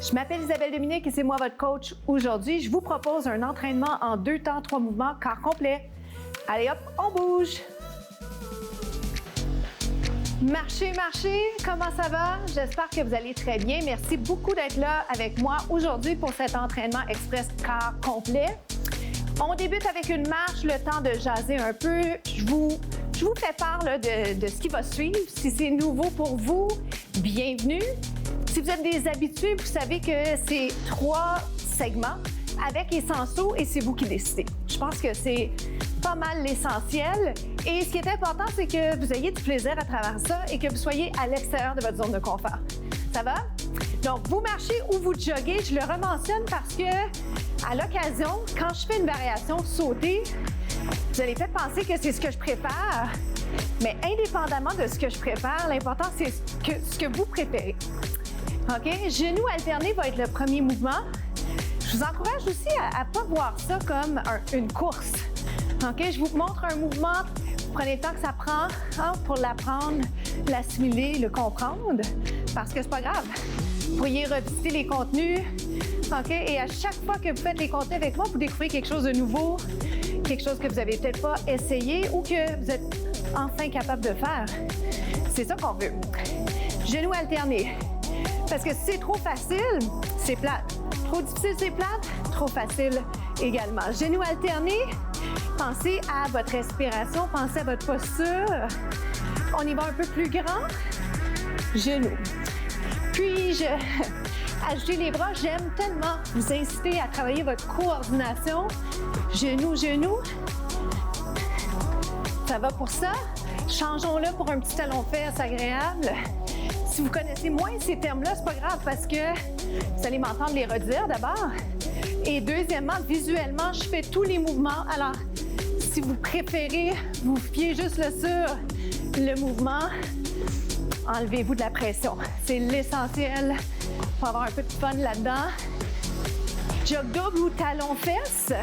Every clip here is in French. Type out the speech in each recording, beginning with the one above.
Je m'appelle Isabelle Dominique et c'est moi votre coach aujourd'hui. Je vous propose un entraînement en 2 temps, 3 mouvements, corps complet. Allez hop, on bouge! Marchez, marchez, comment ça va? J'espère que vous allez très bien. Merci beaucoup d'être là avec moi aujourd'hui pour cet entraînement express corps complet. On débute avec une marche, le temps de jaser un peu. Je vous fais part là, de ce qui va suivre. Si c'est nouveau pour vous, bienvenue. Si vous êtes des habitués, vous savez que c'est 3 segments avec et sans saut et c'est vous qui décidez. Je pense que c'est pas mal l'essentiel. Et ce qui est important, c'est que vous ayez du plaisir à travers ça et que vous soyez à l'extérieur de votre zone de confort. Ça va? Donc, vous marchez ou vous joguez, je le rementionne parce que, à l'occasion, quand je fais une variation sauter, vous allez peut-être penser que c'est ce que je prépare, mais indépendamment de ce que je prépare, l'important, c'est ce que vous préférez. OK? Genoux alternés va être le premier mouvement. Je vous encourage aussi à ne pas voir ça comme une course. OK? Je vous montre un mouvement. Prenez le temps que ça prend pour l'apprendre, l'assimiler, le comprendre, parce que c'est pas grave. Vous pourriez revisiter les contenus. OK? Et à chaque fois que vous faites les contenus avec moi, vous découvrez quelque chose de nouveau, quelque chose que vous n'avez peut-être pas essayé ou que vous êtes enfin capable de faire. C'est ça qu'on veut. Genoux alternés. Parce que si c'est trop facile, c'est plate. Trop difficile, c'est plate. Trop facile également. Genoux alternés. Pensez à votre respiration. Pensez à votre posture. On y va un peu plus grand. Genoux. Puis, ajouter les bras. J'aime tellement vous inciter à travailler votre coordination. Genoux, genoux. Ça va pour ça. Changeons-le pour un petit talon-fesse agréable. Si vous connaissez moins ces termes-là, c'est pas grave parce que vous allez m'entendre les redire d'abord. Et deuxièmement, visuellement, je fais tous les mouvements. Alors, si vous préférez, vous fiez juste là sur le mouvement, enlevez-vous de la pression. C'est l'essentiel pour avoir un peu de fun là-dedans. Jog double ou talon-fesse,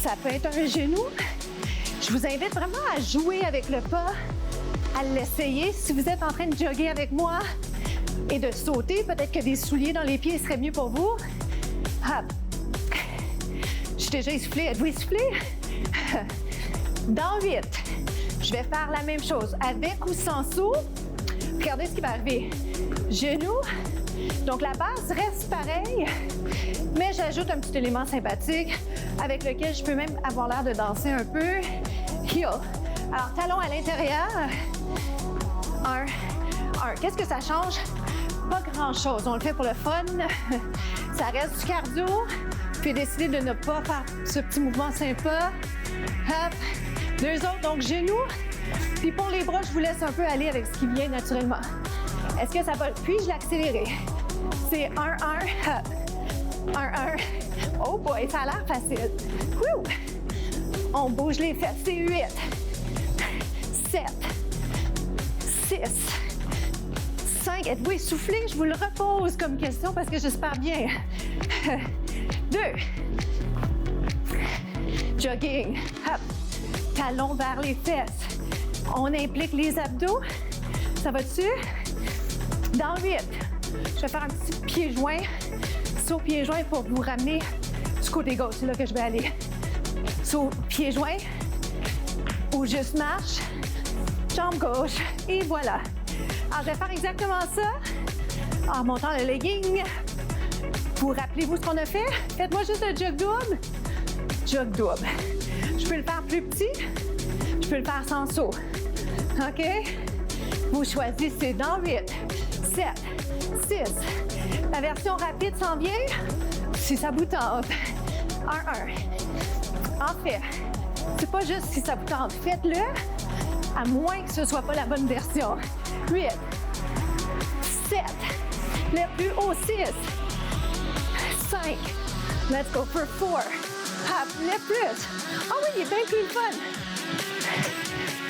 ça peut être un genou. Je vous invite vraiment à jouer avec le pas, à l'essayer. Si vous êtes en train de jogger avec moi et de sauter, peut-être que des souliers dans les pieds seraient mieux pour vous. Hop. Je suis déjà essoufflée. Êtes-vous essoufflé? Dans 8, je vais faire la même chose avec ou sans saut. Regardez ce qui va arriver. Genoux. Donc la base reste pareille, mais j'ajoute un petit élément sympathique avec lequel je peux même avoir l'air de danser un peu. Heel. Alors, talon à l'intérieur. 1. Qu'est-ce que ça change? Pas grand-chose. On le fait pour le fun. Ça reste du cardio. Puis décider de ne pas faire ce petit mouvement sympa. Hop. 2 autres, donc genoux. Puis pour les bras, je vous laisse un peu aller avec ce qui vient naturellement. Est-ce que ça va? Puis-je l'accélérer? C'est 1-1. Hop. 1-1. Oh boy, ça a l'air facile. Wouh! On bouge les fesses. C'est 8. 7, 6, 5. Êtes-vous essoufflé? Je vous le repose comme question parce que j'espère bien. 2. Jogging. Hop. Talons vers les fesses. On implique les abdos. Ça va dessus? Dans 8. Je vais faire un petit pied-joint. Saut pied-joint pour vous ramener du côté gauche. C'est là que je vais aller. Saut pied-joint. Ou juste marche. Jambe gauche, et voilà. Alors, je vais faire exactement ça en remontant le legging. Vous rappelez-vous ce qu'on a fait? Faites-moi juste un jog double. Jog double. Je peux le faire plus petit, je peux le faire sans saut. OK? Vous choisissez dans 8, 7, 6. La version rapide s'en vient, si ça vous tente. 1-1. En fait, c'est pas juste si ça vous tente, faites-le. À moins que ce ne soit pas la bonne version. 8, 7, le plus haut, 6, 5, let's go for 4, hop, le plus. Ah oui, il est bien plus fun.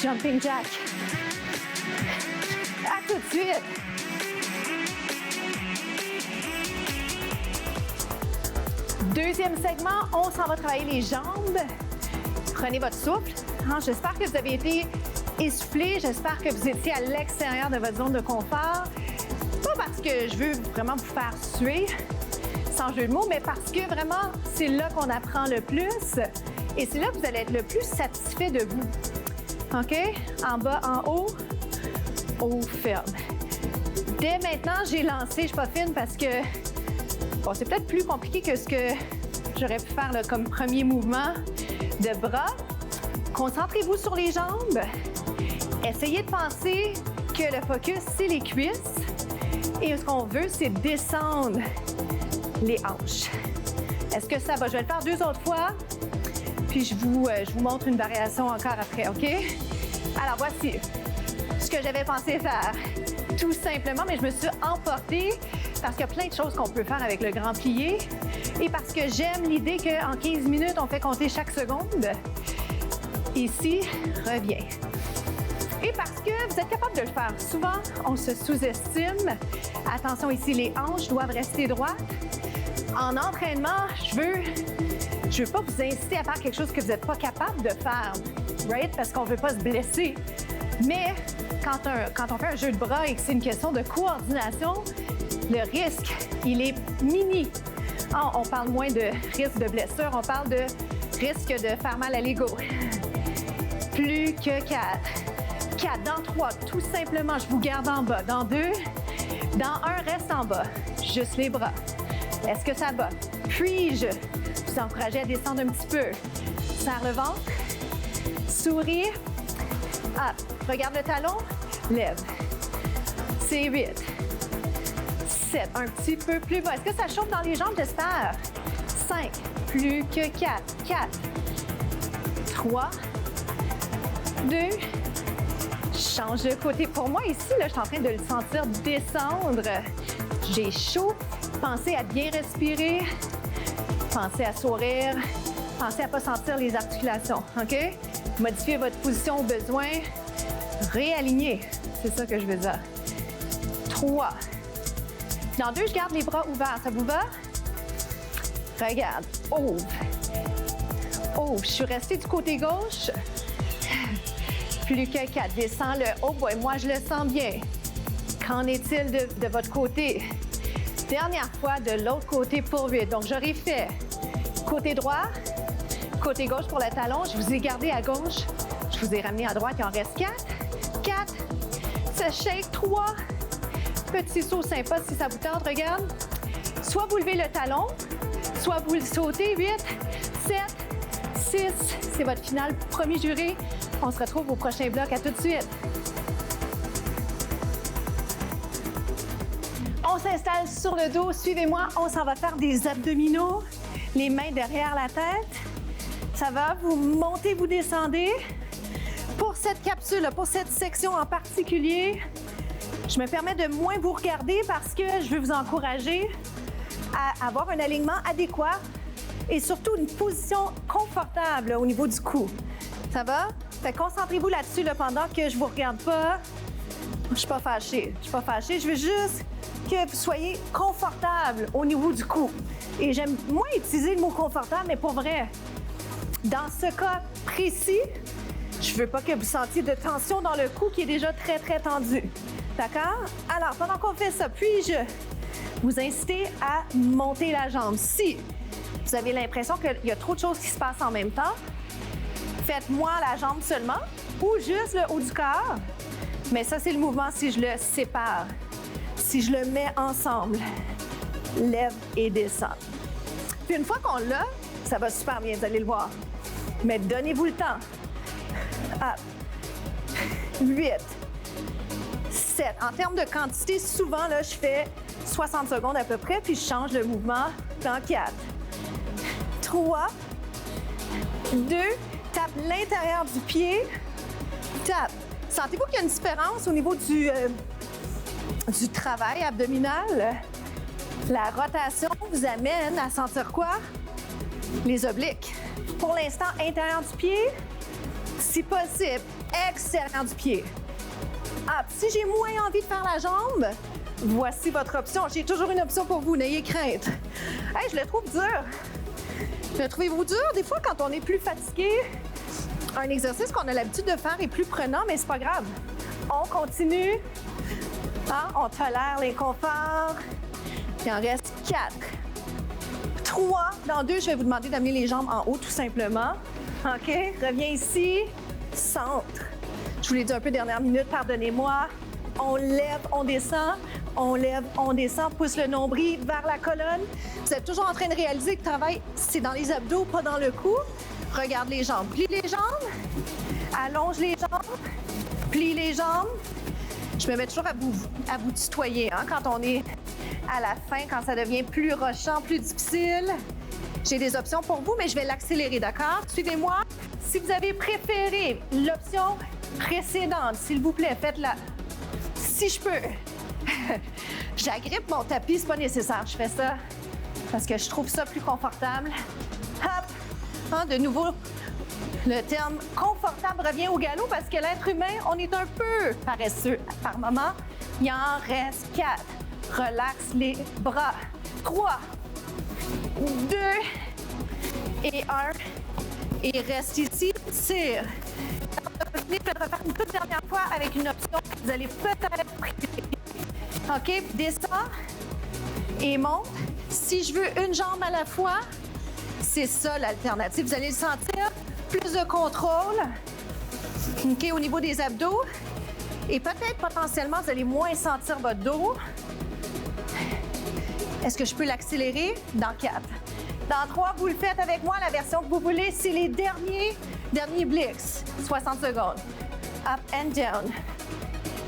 Jumping jack. À tout de suite. Deuxième segment, on s'en va travailler les jambes. Prenez votre souffle. J'espère que vous avez été essoufflé. J'espère que vous étiez à l'extérieur de votre zone de confort. Pas parce que je veux vraiment vous faire suer, sans jeu de mots, mais parce que vraiment, c'est là qu'on apprend le plus et c'est là que vous allez être le plus satisfait de vous. OK? En bas, en haut, haut, ferme. Dès maintenant, j'ai lancé, je ne suis pas fine parce que bon, c'est peut-être plus compliqué que ce que j'aurais pu faire là, comme premier mouvement de bras. Concentrez-vous sur les jambes. Essayez de penser que le focus, c'est les cuisses. Et ce qu'on veut, c'est descendre les hanches. Est-ce que ça va? Je vais le faire 2 autres fois. Puis je vous montre une variation encore après, OK? Alors, voici ce que j'avais pensé faire. Tout simplement, mais je me suis emportée parce qu'il y a plein de choses qu'on peut faire avec le grand plié et parce que j'aime l'idée qu'en 15 minutes, on fait compter chaque seconde. Ici, reviens. Et parce que vous êtes capable de le faire. Souvent, on se sous-estime. Attention ici, les hanches doivent rester droites. En entraînement, je veux pas vous inciter à faire quelque chose que vous n'êtes pas capable de faire, right? Parce qu'on veut pas se blesser. Mais quand on fait un jeu de bras et que c'est une question de coordination, le risque, il est mini. On parle moins de risque de blessure, on parle de risque de faire mal à l'ego. Plus que 4. 4, dans 3, tout simplement, je vous garde en bas. Dans 2, dans 1, reste en bas. Juste les bras. Est-ce que ça va? Puis-je vous encourager à descendre un petit peu? Serre le ventre. Souris. Up. Regarde le talon. Lève. C'est 8. 7. Un petit peu plus bas. Est-ce que ça chauffe dans les jambes? J'espère. 5. Plus que 4. 4. 3. 2. Change de côté. Pour moi, ici, là, je suis en train de le sentir descendre. J'ai chaud. Pensez à bien respirer. Pensez à sourire. Pensez à ne pas sentir les articulations. OK? Modifiez votre position au besoin. Réaligner. C'est ça que je veux dire. 3. Dans 2, je garde les bras ouverts. Ça vous va? Regarde. Ouvre. Ouvre. Je suis restée du côté gauche. Plus que 4. Descends le haut. Oh, moi, je le sens bien. Qu'en est-il de votre côté? Dernière fois, de l'autre côté pour 8. Donc, j'aurais fait côté droit, côté gauche pour le talon. Je vous ai gardé à gauche. Je vous ai ramené à droite. Il en reste 4. 4. Ça shake. 3. Petit saut sympa si ça vous tente. Regarde. Soit vous levez le talon, soit vous le sautez. 8, 7, 6. C'est votre finale. Premier juré. On se retrouve au prochain bloc. À tout de suite. On s'installe sur le dos. Suivez-moi. On s'en va faire des abdominaux. Les mains derrière la tête. Ça va. Vous montez, vous descendez. Pour cette capsule, pour cette section en particulier, je me permets de moins vous regarder parce que je veux vous encourager à avoir un alignement adéquat et surtout une position confortable au niveau du cou. Ça va? Fait concentrez-vous là-dessus là, pendant que je ne vous regarde pas. Je ne suis pas fâchée. Je suis pas fâchée. Je veux juste que vous soyez confortable au niveau du cou. Et j'aime moins utiliser le mot confortable, mais pour vrai, dans ce cas précis, je ne veux pas que vous sentiez de tension dans le cou qui est déjà très, très tendu. D'accord? Alors, pendant qu'on fait ça, puis-je vous inciter à monter la jambe? Si vous avez l'impression qu'il y a trop de choses qui se passent en même temps, faites-moi la jambe seulement ou juste le haut du corps. Mais ça, c'est le mouvement si je le sépare. Si je le mets ensemble, lève et descend. Puis une fois qu'on l'a, ça va super bien, vous allez le voir. Mais donnez-vous le temps. Up. 8. 7. En termes de quantité, souvent, là, je fais 60 secondes à peu près, puis je change le mouvement dans 4. 3. 2. Tape l'intérieur du pied. Tape. Sentez-vous qu'il y a une différence au niveau du travail abdominal? La rotation vous amène à sentir quoi? Les obliques. Pour l'instant, intérieur du pied. Si possible, extérieur du pied. Ah, si j'ai moins envie de faire la jambe, voici votre option. J'ai toujours une option pour vous, n'ayez crainte. Hey, je le trouve dur. Le trouvez-vous dur? Des fois, quand on est plus fatigué, un exercice qu'on a l'habitude de faire est plus prenant, mais c'est pas grave. On continue. Hein? On tolère l'inconfort. Il en reste 4. 3. Dans 2, je vais vous demander d'amener les jambes en haut tout simplement. OK? Reviens ici. Centre. Je vous l'ai dit un peu dernière minute, pardonnez-moi. On lève, on descend. On lève, on descend. Pousse le nombril vers la colonne. Vous êtes toujours en train de réaliser que le travail, c'est dans les abdos, pas dans le cou. Regarde les jambes. Plie les jambes. Allonge les jambes. Plie les jambes. Je me mets toujours à vous tutoyer quand on est à la fin, quand ça devient plus rochant, plus difficile. J'ai des options pour vous, mais je vais l'accélérer, d'accord? Suivez-moi. Si vous avez préféré l'option précédente, s'il vous plaît, faites-la. Si je peux. J'agrippe mon tapis, c'est pas nécessaire. Je fais ça parce que je trouve ça plus confortable. Hop! De nouveau, le terme confortable revient au galop parce que l'être humain, on est un peu paresseux par moment. Il en reste 4. Relaxe les bras. 3, 2 et 1. Et reste ici, tire. Je vais le refaire une toute dernière fois avec une option que vous allez peut-être privilégier. OK, descends et monte. Si je veux une jambe à la fois, c'est ça l'alternative. Vous allez le sentir, plus de contrôle. OK, au niveau des abdos. Et peut-être potentiellement, vous allez moins sentir votre dos. Est-ce que je peux l'accélérer? Dans 4. Dans 3, vous le faites avec moi, la version que vous voulez. C'est les derniers blitz. 60 secondes. Up and down.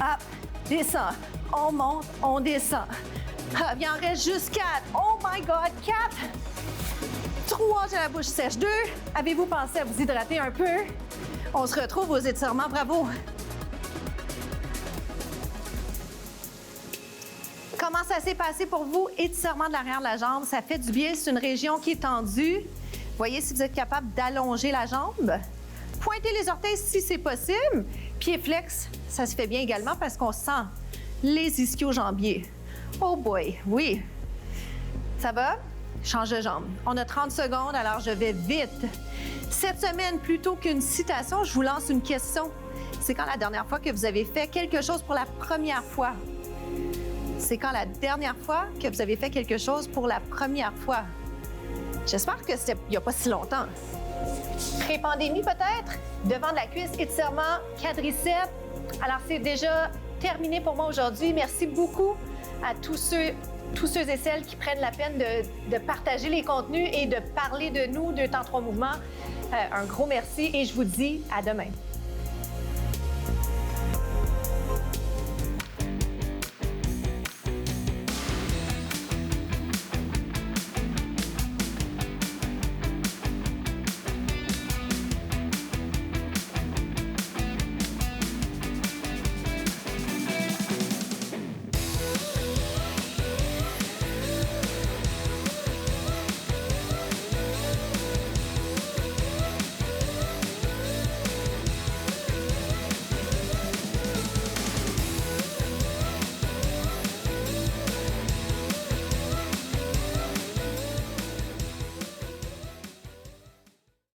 Up, descend. On monte, on descend. Up, il en reste juste 4. Oh my God, 4. 3, j'ai la bouche sèche. 2, avez-vous pensé à vous hydrater un peu? On se retrouve aux étirements. Bravo. Comment ça s'est passé pour vous? Étirement de l'arrière de la jambe, ça fait du bien. C'est une région qui est tendue. Voyez si vous êtes capable d'allonger la jambe. Pointez les orteils si c'est possible. Pied flex, ça se fait bien également parce qu'on sent les ischio-jambiers. Oh boy, oui. Ça va? Change de jambe. On a 30 secondes, alors je vais vite. Cette semaine, plutôt qu'une citation, je vous lance une question. C'est quand la dernière fois que vous avez fait quelque chose pour la première fois? C'est quand la dernière fois que vous avez fait quelque chose pour la première fois? J'espère que c'était il n'y a pas si longtemps. Pré-pandémie peut-être? Devant de la cuisse, étirement, quadriceps. Alors c'est déjà terminé pour moi aujourd'hui. Merci beaucoup à tous ceux et celles qui prennent la peine de partager les contenus et de parler de nous, 2 temps 3 mouvements. Un gros merci et je vous dis à demain.